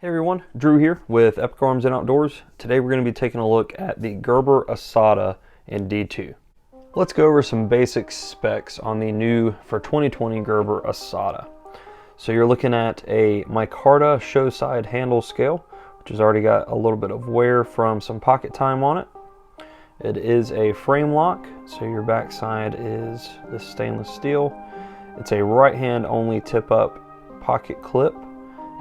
Hey everyone, Drew here with Epic Arms and Outdoors. Today we're going to be taking a look at the Gerber Asada in D2. Let's go over some basic specs on the new for 2020 Gerber Asada. So you're looking at a Micarta show side handle scale, which has already got a little bit of wear from some pocket time on it. It is a frame lock, so your backside is this stainless steel. It's a right hand only tip up pocket clip,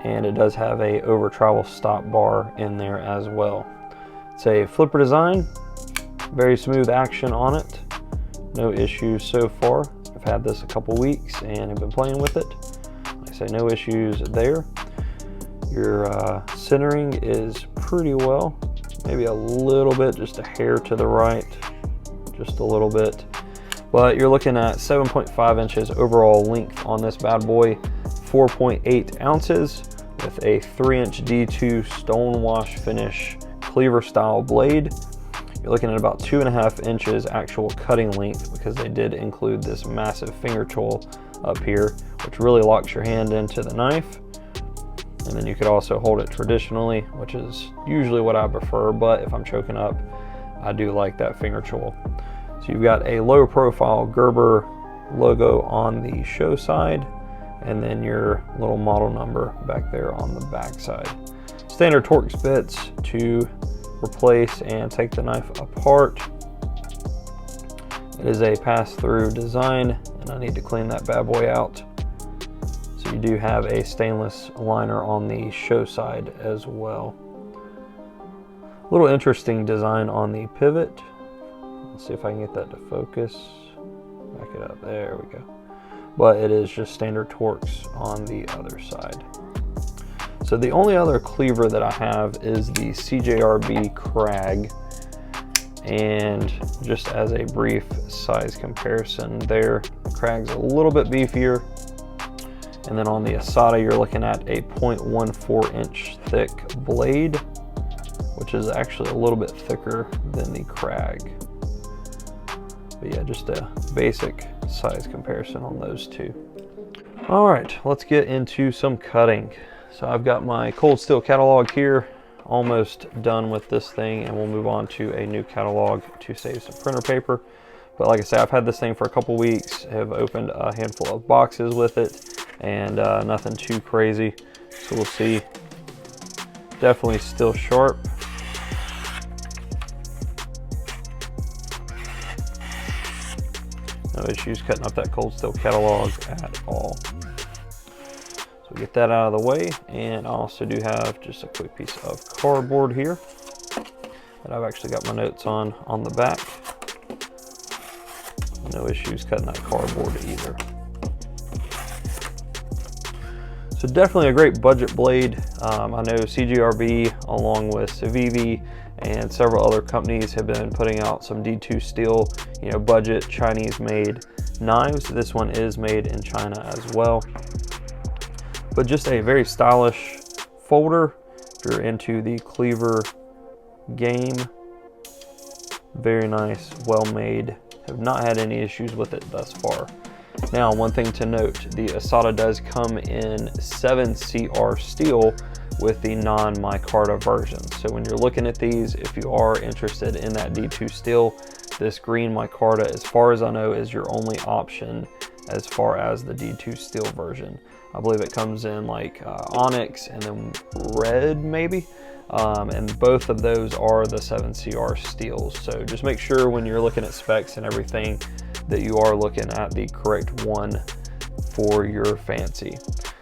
and it does have a over travel stop bar in there as well. It's a flipper design, very smooth action on it, no issues so far. I've had this a couple weeks and have been playing with it. Like I say, no issues there. Your centering is pretty well, maybe a little bit, just a hair to the right, just a little bit. But you're looking at 7.5 inches overall length on this bad boy, 4.8 ounces with a 3-inch D2 stone wash finish cleaver style blade. You're looking at about 2.5 inches actual cutting length, because they did include this massive finger tool up here, which really locks your hand into the knife. And then you could also hold it traditionally, which is usually what I prefer, but if I'm choking up, I do like that finger tool. So you've got a low profile Gerber logo on the show side, and then your little model number back there on the back side. Standard Torx bits to replace and take the knife apart. It is a pass-through design, and I need to clean that bad boy out. So you do have a stainless liner on the show side as well. A little interesting design on the pivot. Let's see if I can get that to focus. Back it up, there we go. But it is just standard Torx on the other side. So the only other cleaver that I have is the CJRB Crag, and just as a brief size comparison there, the Crag's a little bit beefier, and then on the Asada you're looking at a 0.14 inch thick blade, which is actually a little bit thicker than the Crag. But yeah, just a basic size comparison on those two. All right, let's get into some cutting. So I've got my cold steel catalog here, almost done with this thing, and we'll move on to a new catalog to save some printer paper. But like I said, I've had this thing for a couple weeks, have opened a handful of boxes with it, and nothing too crazy. So we'll see. Definitely still sharp. No issues cutting up that cold steel catalog at all. So we get that out of the way, and I also do have just a quick piece of cardboard here that I've actually got my notes on the back. No issues cutting that cardboard either. So definitely a great budget blade. I know CJRB along with Civivi and several other companies have been putting out some D2 steel, budget Chinese made knives. This one is made in China as well. But just a very stylish folder if you're into the cleaver game. Very nice, well made. Have not had any issues with it thus far. Now, one thing to note, the Asada does come in 7CR steel with the non-micarta version. So when you're looking at these, if you are interested in that D2 steel, this green micarta, as far as I know, is your only option as far as the D2 steel version. I believe it comes in like Onyx and then red maybe, and both of those are the 7CR steels. So just make sure when you're looking at specs and everything that you are looking at the correct one for your fancy.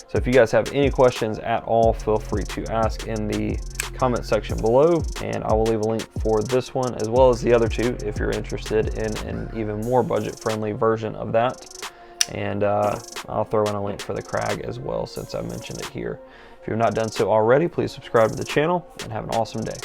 So if you guys have any questions at all, feel free to ask in the comment section below, and I will leave a link for this one as well as the other two if you're interested in an even more budget-friendly version of that. And I'll throw in a link for the Crag as well since I mentioned it here. If you've not done so already, please subscribe to the channel and have an awesome day.